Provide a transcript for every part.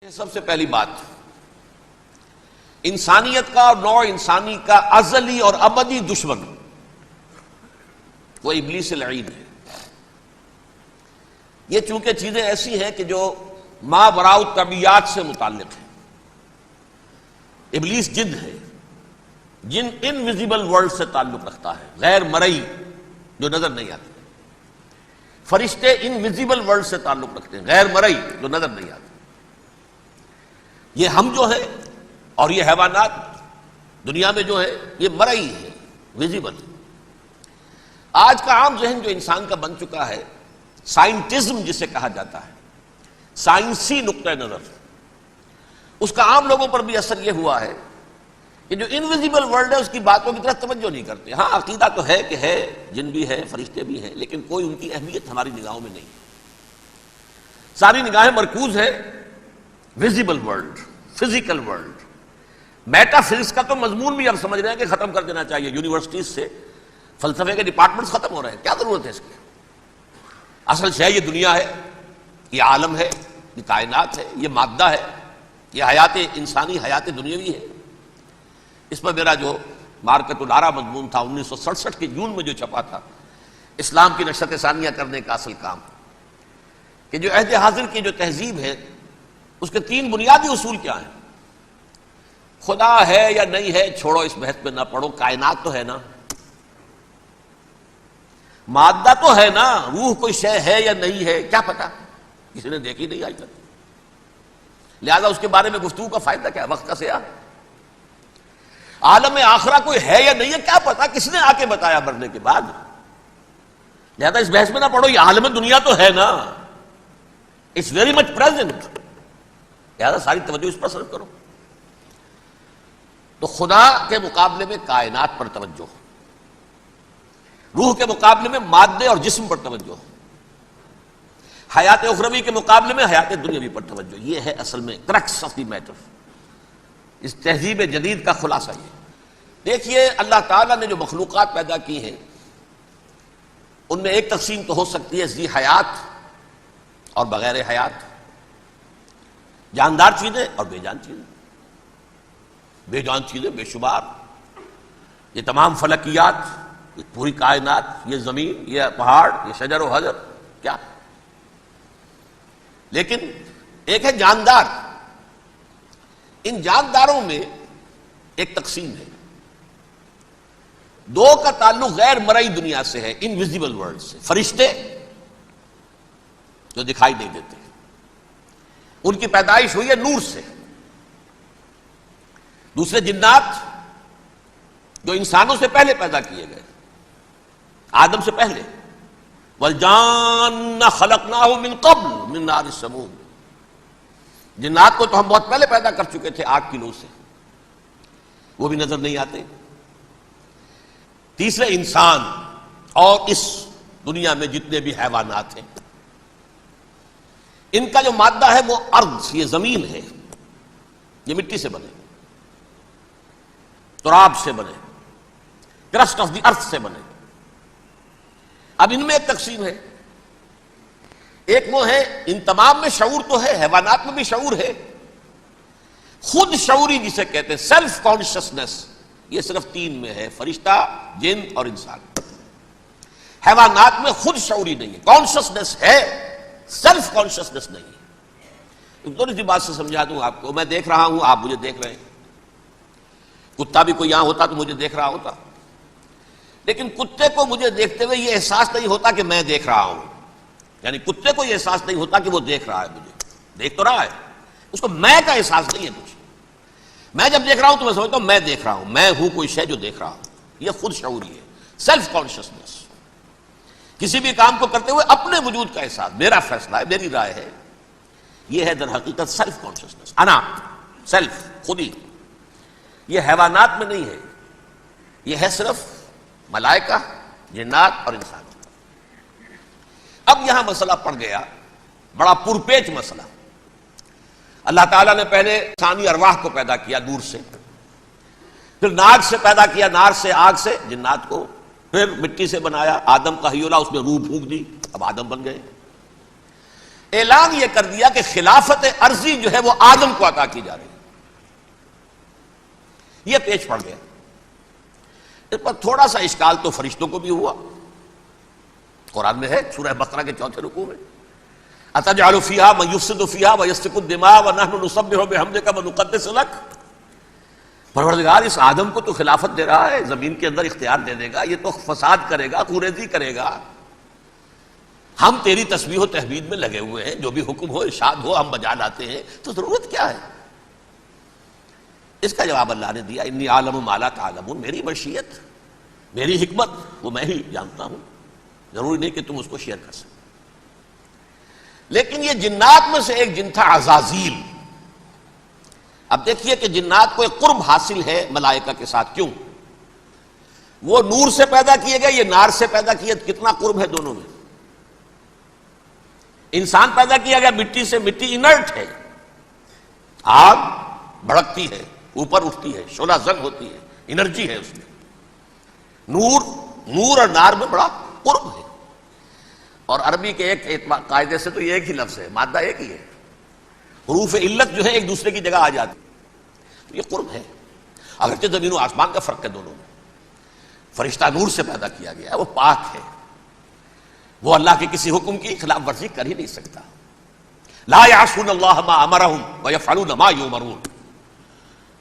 سب سے پہلی بات، انسانیت کا اور نوع انسانی کا ازلی اور ابدی دشمن وہ ابلیس لعین ہے۔ یہ چونکہ چیزیں ایسی ہیں کہ جو ما وراء الطبیعات سے متعلق ہیں۔ ابلیس جن ہے، جن انویزیبل ورلڈ سے تعلق رکھتا ہے، غیر مرئی جو نظر نہیں آتے۔ فرشتے انویزیبل ورلڈ سے تعلق رکھتے ہیں، غیر مرئی جو نظر نہیں آتے۔ یہ ہم جو ہے اور یہ حیوانات دنیا میں جو ہے یہ مرئی ہے، ویزیبل۔ آج کا عام ذہن جو انسان کا بن چکا ہے، سائنٹزم جسے کہا جاتا ہے، سائنسی نقطہ نظر، اس کا عام لوگوں پر بھی اثر یہ ہوا ہے کہ جو انویزیبل ورلڈ ہے اس کی باتوں کی طرف توجہ نہیں کرتے۔ ہاں عقیدہ تو ہے کہ ہے، جن بھی ہے، فرشتے بھی ہیں، لیکن کوئی ان کی اہمیت ہماری نگاہوں میں نہیں۔ ساری نگاہیں مرکوز ہے visible world, physical world. Meta physics کا تو مضمون بھی اب سمجھ رہے ہیں کہ ختم کر دینا چاہیے، یونیورسٹیز سے فلسفے کے ڈپارٹمنٹس ختم ہو رہے ہیں، کیا ضرورت ہے اس کی؟ اصل شے یہ دنیا ہے، یہ عالم ہے، یہ کائنات ہے، یہ مادہ ہے، یہ حیات انسانی، حیات دنیاوی ہے۔ اس پر میرا جو مارکت الارا مضمون تھا 1967 کے جون میں جو چھپا تھا، اسلام کی نشرت ثانیہ کرنے کا اصل کام، کہ جو عہد حاضر کی جو تہذیب ہے اس کے 3 بنیادی اصول کیا ہیں؟ خدا ہے یا نہیں ہے چھوڑو، اس بحث پہ نہ پڑھو، کائنات تو ہے نا، مادہ تو ہے نا، روح کوئی شے ہے یا نہیں ہے کیا پتا، کسی نے دیکھی نہیں آج تک، لہذا اس کے بارے میں گفتگو کا فائدہ کیا ہے؟ وقت کا سیاح۔ عالم آخرہ کوئی ہے یا نہیں ہے کیا پتا، کس نے آ کے بتایا مرنے کے بعد، لہذا اس بحث میں نہ پڑھو، یہ عالم دنیا تو ہے نا، اٹس ویری مچ پریزنٹ، لہذا ساری توجہ اس پر صرف کرو۔ تو خدا کے مقابلے میں کائنات پر توجہ، روح کے مقابلے میں مادے اور جسم پر توجہ، حیات اخروی کے مقابلے میں حیات دنیاوی پر توجہ۔ یہ ہے اصل میں کرکس آف دی میٹر، اس تہذیب جدید کا خلاصہ۔ یہ دیکھیے اللہ تعالیٰ نے جو مخلوقات پیدا کی ہیں ان میں ایک تقسیم تو ہو سکتی ہے ذی حیات اور بغیر حیات، جاندار چیزیں اور بے جان چیزیں۔ بے جان چیزیں بے شمار، یہ تمام فلکیات، یہ پوری کائنات، یہ زمین، یہ پہاڑ، یہ شجر و حجر، کیا؟ لیکن ایک ہے جاندار۔ ان جانداروں میں ایک تقسیم ہے، 2 کا تعلق غیر مرئی دنیا سے ہے، انویزیبل ورلڈ سے۔ فرشتے جو دکھائی نہیں دیتے، ان کی پیدائش ہوئی ہے نور سے۔ دوسرے جنات جو انسانوں سے پہلے پیدا کیے گئے، آدم سے پہلے، وَالْجَانَّ خَلَقْنَاهُ مِن قَبْلُ مِن نَارِ السَّمُومِ، جنات کو تو ہم بہت پہلے پیدا کر چکے تھے آگ کی لو سے، وہ بھی نظر نہیں آتے۔ تیسرے انسان اور اس دنیا میں جتنے بھی حیوانات ہیں، ان کا جو مادہ ہے وہ ارض، یہ زمین ہے، یہ مٹی سے بنے، تراب سے بنے، کرسٹ آف دی ارتھ سے بنے۔ اب ان میں ایک تقسیم ہے، ایک وہ ہے، ان تمام میں شعور تو ہے، حیوانات میں بھی شعور ہے، خود شعوری جسے کہتے ہیں سیلف کانشسنس، یہ صرف 3 میں ہے، فرشتہ، جن اور انسان۔ حیوانات میں خود شعوری نہیں ہے، کانشسنس ہے، سیلف کانشسنس نہیں ہے۔ تھوڑی سی بات سے سمجھا دوں آپ کو، میں دیکھ رہا ہوں، آپ مجھے دیکھ رہے ہیں، کتا بھی کوئی یہاں ہوتا تو مجھے دیکھ رہا ہوتا، لیکن کتے کو مجھے دیکھتے ہوئے یہ احساس نہیں ہوتا کہ میں دیکھ رہا ہوں، یعنی کتے کو یہ احساس نہیں ہوتا کہ وہ دیکھ رہا ہے، مجھے دیکھ تو رہا ہے، اس کو میں کا احساس نہیں ہے کچھ۔ میں جب دیکھ رہا ہوں تو میں سمجھتا ہوں میں دیکھ رہا ہوں، میں ہوں کوئی شے جو دیکھ رہا ہوں، یہ خود شعوری ہے، سیلف کانشسنس۔ کسی بھی کام کو کرتے ہوئے اپنے وجود کا احساس، میرا فیصلہ ہے، میری رائے ہے، یہ ہے در حقیقت سیلف کانشسنس، انا، سیلف، خودی۔ یہ حیوانات میں نہیں ہے، یہ ہے صرف ملائکہ، جنات اور انسان۔ اب یہاں مسئلہ پڑ گیا، بڑا پرپیچ مسئلہ۔ اللہ تعالیٰ نے پہلے انسانی ارواح کو پیدا کیا نور سے، پھر ناگ سے پیدا کیا، نار سے، آگ سے جنات کو، پھر مٹی سے بنایا، آدم کا حی اللہ، اس میں روح پھونک دی، اب آدم بن گئے۔ اعلان یہ کر دیا کہ خلافت عرضی جو ہے وہ آدم کو عطا کی جا رہی ہے. یہ پیش پڑ گیا. اس پر تھوڑا سا اشکال تو فرشتوں کو بھی ہوا. قرآن میں ہے سورہ بقرہ کے 4 رکوع میں اتجعل فیہا من یفسد فیہا ویسفک الدماء ونحن نسبح بحمدک ونقدس لک. پروردگار اس آدم کو تو خلافت دے رہا ہے، زمین کے اندر اختیار دے دے گا، یہ تو فساد کرے گا، خوریزی کرے گا، ہم تیری تسبیح و تحمید میں لگے ہوئے ہیں، جو بھی حکم ہو ارشاد ہو ہم بجا لاتے ہیں، تو ضرورت کیا ہے؟ اس کا جواب اللہ نے دیا انی عالم ما لا تعلمون، میری مشیت، میری حکمت وہ میں ہی جانتا ہوں، ضروری نہیں کہ تم اس کو شیئر کر سکتے. لیکن یہ جنات میں سے ایک جن تھا عزازیل. اب دیکھیے کہ جنات کو ایک قرب حاصل ہے ملائکہ کے ساتھ. کیوں؟ وہ نور سے پیدا کیے گئے، یہ نار سے پیدا کیے، کتنا قرب ہے دونوں میں. انسان پیدا کیا گیا مٹی سے، مٹی انرٹ ہے، آگ بھڑکتی ہے، اوپر اٹھتی ہے، شعلہ زن ہوتی ہے، انرجی ہے اس میں. نور اور نار میں بڑا قرب ہے. اور عربی کے ایک قاعدے سے تو یہ ایک ہی لفظ ہے، مادہ ایک ہی ہے، حروف علت جو ہے ایک دوسرے کی جگہ آ جاتی. یہ قرب ہے، اگرچہ زمین و آسمان کا فرق ہے دونوں میں. فرشتہ نور سے پیدا کیا گیا ہے، وہ پاک ہے، وہ اللہ کے کسی حکم کی خلاف ورزی کر ہی نہیں سکتا. لا یعصون اللہ ما امرہم ویفعلون ما یؤمرون.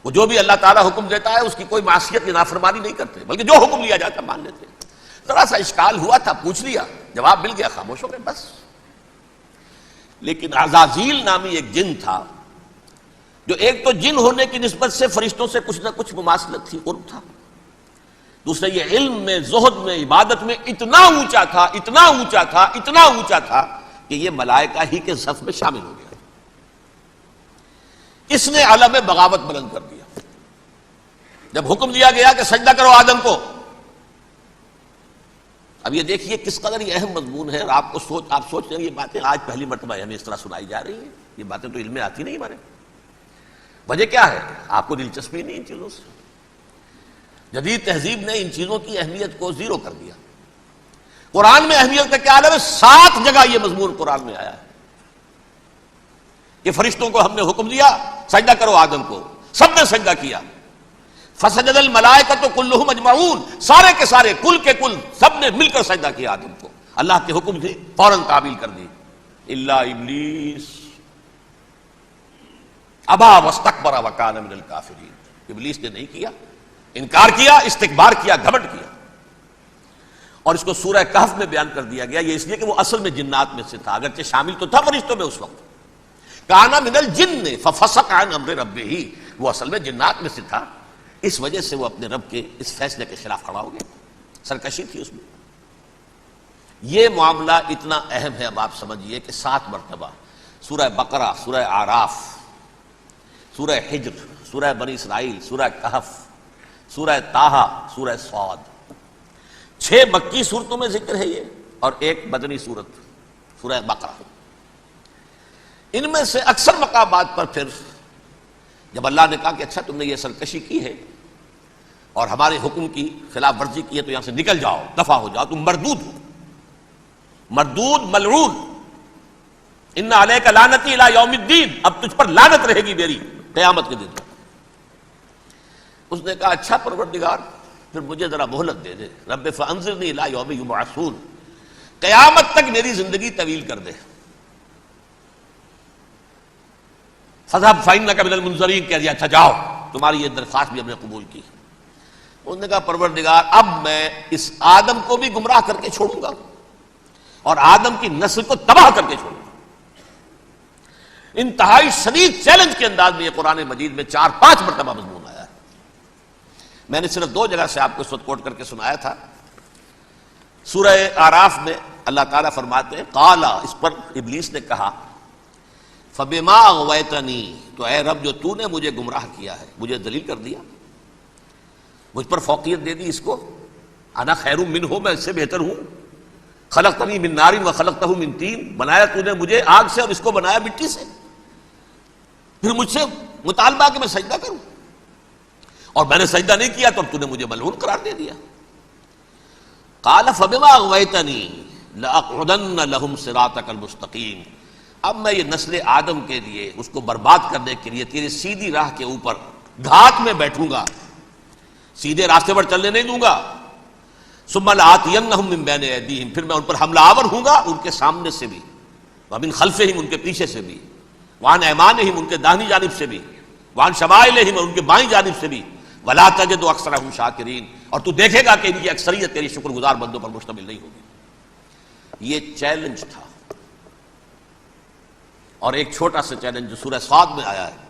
وہ جو بھی اللہ تعالیٰ حکم دیتا ہے اس کی کوئی معصیت یا نافرمانی نہیں کرتے، بلکہ جو حکم لیا جاتا مان لیتے. ذرا سا اشکال ہوا تھا، پوچھ لیا، جواب مل گیا، خاموش ہو گئے بس. لیکن عزازیل نامی ایک جن تھا جو ایک تو جن ہونے کی نسبت سے فرشتوں سے کچھ نہ کچھ مماثلت تھی، قرب تھا. دوسرے یہ علم میں، زہد میں، عبادت میں اتنا اونچا تھا، اتنا اونچا تھا، اتنا اونچا تھا کہ یہ ملائکہ ہی کے صف میں شامل ہو گیا. اس نے علم بغاوت بلند کر دیا. جب حکم دیا گیا کہ سجدہ کرو آدم کو، اب یہ دیکھیے کس قدر یہ اہم مضمون ہے. اور آپ سوچ رہے ہیں یہ باتیں آج پہلی مرتبہ ہمیں اس طرح سنائی جا رہی ہیں. یہ باتیں تو علم میں آتی نہیں ہمارے. وجہ کیا ہے؟ آپ کو دلچسپی نہیں ان چیزوں سے. جدید تہذیب نے ان چیزوں کی اہمیت کو زیرو کر دیا. قرآن میں اہمیت کا کیا عالم ہے؟ 7 جگہ یہ مضمون قرآن میں آیا ہے کہ فرشتوں کو ہم نے حکم دیا سجدہ کرو آدم کو، سب نے سجدہ کیا. فسجد الملائکۃ کلھم اجمعون، سارے کے سارے، کل کے کل، سب نے مل کر سجدہ کیا آدم کو. اللہ کے حکم سے فوراً تعمیل کر دی. الا ابلیس ابا واستکبر وکان من الکافرین. ابلیس نے نہیں کیا، انکار کیا، استکبار کیا، گھمنڈ کیا. اور اس کو سورہ کہف میں بیان کر دیا گیا. یہ اس لیے کہ وہ اصل میں جنات میں سے تھا، اگرچہ شامل تو تھا فرشتوں میں اس وقت. کان من الجن ففسق عن امر ربہ، وہ اصل میں جنات میں سے تھا، اس وجہ سے وہ اپنے رب کے اس فیصلے کے خلاف کھڑا ہو گیا. سرکشی تھی اس میں. یہ معاملہ اتنا اہم ہے. اب آپ سمجھیے کہ 7 مرتبہ سورہ بقرہ، سورہ اعراف، سورہ حجر، سورہ بنی اسرائیل، سورہ کہف، سورہ طٰہٰ، سورہ صاد، 6 مکی صورتوں میں ذکر ہے یہ، اور ایک مدنی صورت سورہ بقرہ. ان میں سے اکثر مقامات پر پھر جب اللہ نے کہا کہ اچھا تم نے یہ سرکشی کی ہے اور ہمارے حکم کی خلاف ورزی کی ہے تو یہاں سے نکل جاؤ، دفع ہو جاؤ، تم مردود ہو، مردود ملعون، ان علیک لعنتی الی یوم الدین، اب تجھ پر لعنت رہے گی میری قیامت کے دن. اس نے کہا اچھا پروردگار پھر مجھے ذرا مہلت دے دے، رب فانظرنی الی یوم یبعثون، قیامت تک میری زندگی طویل کر دے. فذهب فإنك من المنظرین، کہہ دیا اچھا جاؤ، تمہاری یہ درخواست بھی ہم نے قبول کی. اس نے کہا پروردگار اب میں اس آدم کو بھی گمراہ کر کے چھوڑوں گا اور آدم کی نسل کو تباہ کر کے چھوڑوں گا. انتہائی شدید چیلنج کے انداز میں یہ قرآن مجید میں 4-5 مرتبہ مضمون آیا ہے. میں نے صرف 2 جگہ سے آپ کو اس وقت کوٹ کر کے سنایا تھا. سورہ اعراف میں اللہ تعالیٰ فرماتے ہیں قالا، اس پر ابلیس نے کہا فبما اغویتنی، تو اے رب جو تو نے مجھے گمراہ کیا ہے، مجھے ذلیل کر دیا، مجھ پر فوقیت دے دی، اس کو انا خیر منہ، میں اس سے بہتر ہوں، خلقتنی من نار وخلقتہ من طین، بنایا تو نے مجھے آگ سے اور اس کو بنایا مٹی سے، پھر مجھ سے مطالبہ کہ میں سجدہ کروں، اور میں نے سجدہ نہیں کیا تو اب تو نے مجھے ملعون قرار دے دیا. قال فبما اغویتنی لاقعدن لهم صراطک المستقیم، اب میں یہ نسل آدم کے لیے اس کو برباد کرنے کے لیے تیری سیدھی راہ کے اوپر گھات میں بیٹھوں گا، سیدھے راستے پر چلنے نہیں دوں گا. ثم لآتینہم من بین ایدیہم، پھر میں ان پر حملہ آور ہوں گا ان کے سامنے سے بھی، ومن خلفہم ان کے پیچھے سے بھی، وعن ایمانہم ان کے داہنی جانب سے بھی، وعن شمائلہم ان کے بائیں جانب سے بھی، ولا تجد اکثرہم شاکرین، اور تو دیکھے گا کہ ان کی اکثریت تیری شکر گزار بندوں پر مشتمل نہیں ہوگی. یہ چیلنج تھا. اور ایک چھوٹا سا چیلنج جو سورہ صاد میں آیا ہے،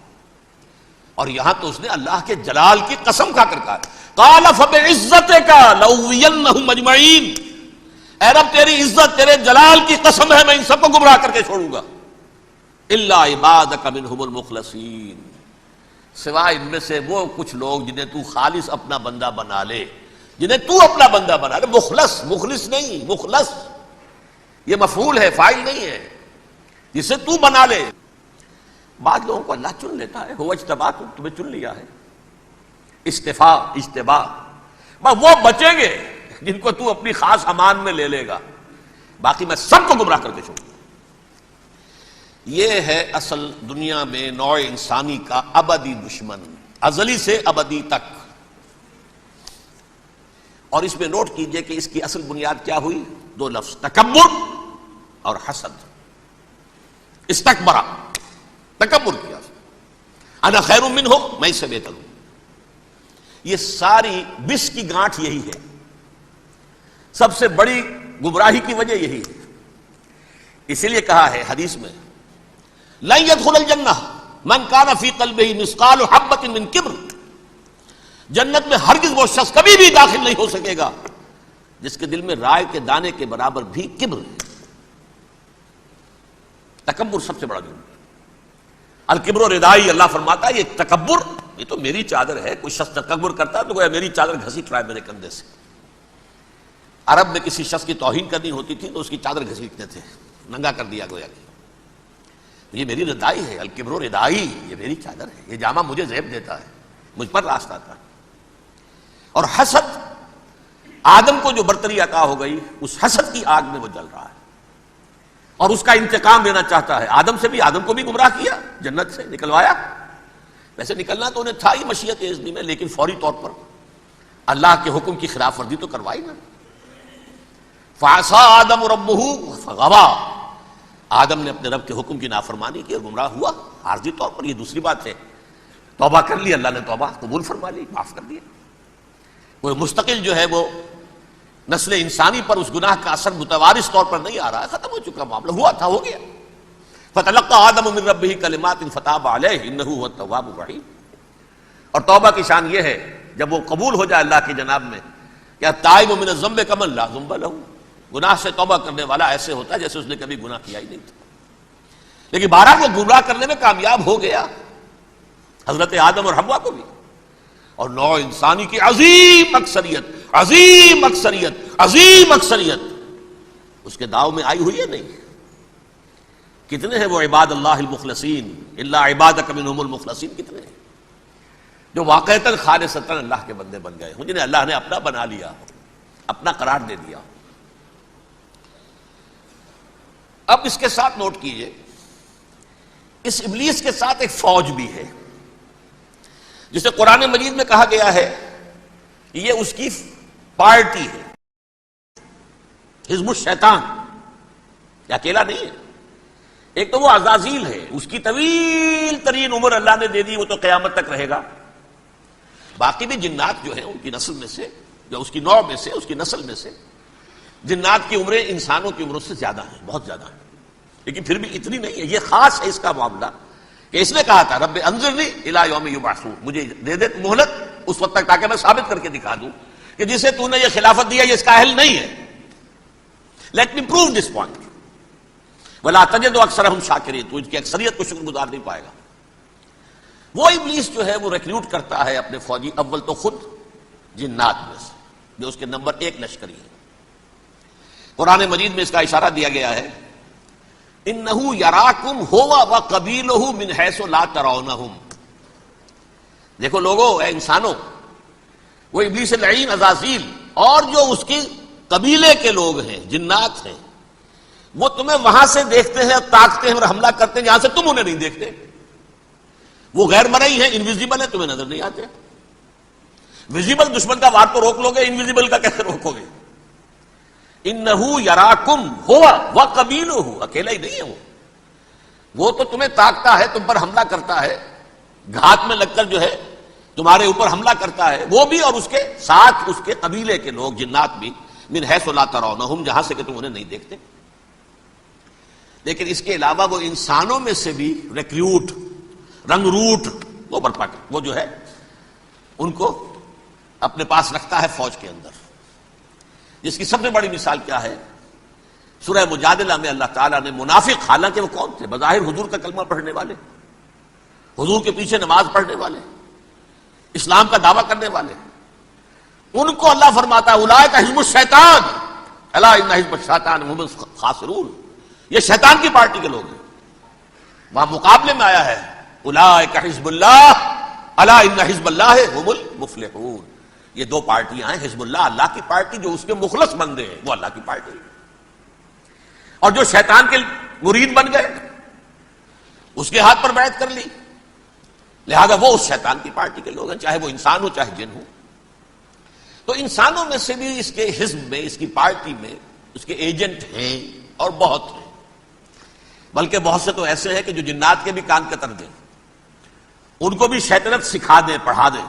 اور یہاں تو اس نے اللہ کے جلال کی قسم کھا کر کہا قال فبعزتک لأغوینہم اجمعین، اے رب تیری عزت تیرے جلال کی قسم ہے میں ان سب کو گمراہ کر کے چھوڑوں گا، الا عبادک منہم المخلصین، سوائے ان میں سے وہ کچھ لوگ جنہیں تو خالص اپنا بندہ بنا لے، جنہیں تو اپنا بندہ بنا لے. مخلص، مخلص نہیں، مخلص یہ مفعول ہے، فاعل نہیں ہے، جسے تو بنا لے. بعض لوگوں کو اللہ چن لیتا ہے، ہو اجتباک، تمہیں چن لیا ہے. استفاء، اجتباء، وہ بچیں گے جن کو تو اپنی خاص امان میں لے لے گا، باقی میں سب کو گمراہ کر کے چھوڑوں گا. یہ ہے اصل دنیا میں نوع انسانی کا ابدی دشمن، ازلی سے ابدی تک. اور اس میں نوٹ کیجئے کہ اس کی اصل بنیاد کیا ہوئی؟ دو لفظ، تکبر اور حسد. استکبرا، تکبر کیا، انا خیر منہ، میں اس سے بہتر ہوں. یہ ساری بس کی گانٹھ یہی ہے، سب سے بڑی گمراہی کی وجہ یہی ہے. اسی لیے کہا ہے حدیث میں لن يدخل الجنہ من کان فی قلبہ مثقال حبۃ من کبر، جنت میں ہرگز وہ شخص کبھی بھی داخل نہیں ہو سکے گا جس کے دل میں رائے کے دانے کے برابر بھی کبر ہے. تکبر سب سے بڑا جرم ہے. الکبر ردائی، اللہ فرماتا ہے یہ تکبر یہ تو میری چادر ہے. کوئی شخص تکبر کرتا ہے تو گویا میری چادر گھسیٹ رہا ہے میرے کندھے سے. عرب میں کسی شخص کی توہین کرنی ہوتی تھی تو اس کی چادر گھسیٹتے تھے، ننگا کر دیا گویا کہ یہ میری ردائی ہے. الکبر ردائی، یہ میری چادر ہے، یہ جامہ مجھے زیب دیتا ہے، مجھ پر راستہ تھا. اور حسد، آدم کو جو برتری عطا ہو گئی اس حسد کی آگ میں وہ جل رہا ہے اور اس کا انتقام لینا چاہتا ہے. آدم سے بھی، آدم کو بھی گمراہ کیا، جنت سے نکلوایا. ویسے نکلنا تو انہیں تھا ہی مشیت اذنی میں، لیکن فوری طور پر اللہ کے حکم کی خلاف ورزی تو کروائی نا. فعصى آدم ربہ فغوى، آدم نے اپنے رب کے حکم کی نافرمانی کی اور گمراہ ہوا عارضی طور پر. یہ دوسری بات ہے، توبہ کر لی، اللہ نے توبہ قبول فرما لی، معاف کر دیا. وہ مستقل جو ہے وہ نسل انسانی پر اس گناہ کا اثر متوارث طور پر نہیں آ رہا ہے، ختم ہو چکا معاملہ، ہوا تھا ہو گیا. فتلقى آدم من ربہ کلمات فتاب علیہ انہ هو التواب الرحیم. اور توبہ کی شان یہ ہے جب وہ قبول ہو جائے اللہ کی جناب میں، کہ التائب من الذنب کمن لا ذنب له، گناہ سے توبہ کرنے والا ایسے ہوتا ہے جیسے اس نے کبھی گناہ کیا ہی نہیں تھا. لیکن بہرحال وہ گمراہ کرنے میں کامیاب ہو گیا، حضرت آدم اور حوا کو بھی. اور نوع انسانی کی عظیم اکثریت، عظیم اکثریت، عظیم اکثریت اس کے داؤ میں آئی ہوئی ہے. نہیں، کتنے ہیں وہ عباد اللہ المخلصین، الا عبادک منہم المخلصین، کتنے ہیں جو واقعتاً خالصتاً اللہ کے بندے بن گئے ہوں، جنہیں اللہ نے اپنا بنا لیا، اپنا قرار دے دیا. اب اس کے ساتھ نوٹ کیجئے، اس ابلیس کے ساتھ ایک فوج بھی ہے جسے قرآن مجید میں کہا گیا ہے یہ اس کی پارٹی ہے، حزب الشیطان. یہ اکیلا نہیں ہے. ایک تو وہ عزازیل ہے، اس کی طویل ترین عمر اللہ نے دے دی، وہ تو قیامت تک رہے گا. باقی بھی جنات جو ہیں ان کی نسل میں سے، جو اس کی نوع میں سے، اس کی نسل میں سے، جنات کی عمریں انسانوں کی عمروں سے زیادہ ہیں، بہت زیادہ ہیں. لیکن پھر بھی اتنی نہیں ہے. یہ خاص ہے اس کا معاملہ کہ اس نے کہا تھا رب انظرنی الی یوم یبعثون، مجھے دے دے مہلت اس وقت تک تاکہ میں ثابت کر کے دکھا دوں کہ جسے تو نے یہ خلافت دیا یہ اس کا اہل نہیں ہے. Let me prove this point. ولا تجد اکثرہم شاکرین، تو ان کی اکثریت کو شکر گزار نہیں پائے گا. وہ ابلیس جو ہے وہ ریکروٹ کرتا ہے اپنے فوجی، اول تو خود جنات میں سے جو اس کے نمبر 1 لشکری ہے. قرآن مجید میں اس کا اشارہ دیا گیا ہے انہو یراکم ہوا وقبیلہ من حیث لا ترونہم. دیکھو لوگو، اے انسانوں، وہ ابلیس لعین عزازیل اور جو اس کی قبیلے کے لوگ ہیں، جنات ہیں، وہ تمہیں وہاں سے دیکھتے ہیں اور تاکتے ہیں اور حملہ کرتے ہیں جہاں سے تم انہیں نہیں دیکھتے. وہ غیر مرئی ہیں، انویزیبل ہیں، تمہیں نظر نہیں آتے. ویزیبل دشمن کا وار تو روک لو گے، انویزیبل کا کیسے روکو گے؟ انہو یراکم ہوا وقبیلہ، اکیلا ہی نہیں ہے وہ تو تمہیں تاکتا ہے، تم پر حملہ کرتا ہے، گھات میں لگ کر جو ہے تمہارے اوپر حملہ کرتا ہے، وہ بھی اور اس کے ساتھ اس کے قبیلے کے لوگ، جنات بھی، من حیث لا ترونہم، جہاں سے کہ تم انہیں نہیں دیکھتے. لیکن اس کے علاوہ وہ انسانوں میں سے بھی ریکریوٹ، رنگ روٹ وہ برپا کر، وہ جو ہے ان کو اپنے پاس رکھتا ہے فوج کے اندر. جس کی سب سے بڑی مثال کیا ہے؟ سورہ مجادلہ میں اللہ تعالیٰ نے منافق، حالانکہ وہ کون تھے؟ بظاہر حضور کا کلمہ پڑھنے والے، حضور کے پیچھے نماز پڑھنے والے، اسلام کا دعویٰ کرنے والے، ان کو اللہ فرماتا ہے اولئک حزب الشیطان الا ان حزب الشیطان هم الخاسرون، یہ شیطان کی پارٹی کے لوگ ہیں. وہاں مقابلے میں آیا ہے اولئک حزب اللہ الا ان حزب اللہ هم المفلحون. یہ دو پارٹیاں ہیں، حزب اللہ اللہ کی پارٹی جو اس کے مخلص بندے ہیں، وہ اللہ کی پارٹی، اور جو شیطان کے مرید بن گئے اس کے ہاتھ پر بیعت کر لی، لہذا وہ اس شیطان کی پارٹی کے لوگ ہیں، چاہے وہ انسان ہو چاہے جن ہو. تو انسانوں میں سے بھی اس کے حزب میں، اس کی پارٹی میں اس کے ایجنٹ ہیں اور بہت ہیں، بلکہ بہت سے تو ایسے ہیں کہ جو جنات کے بھی کان کتر دیں، ان کو بھی شیطنت سکھا دیں، پڑھا دیں.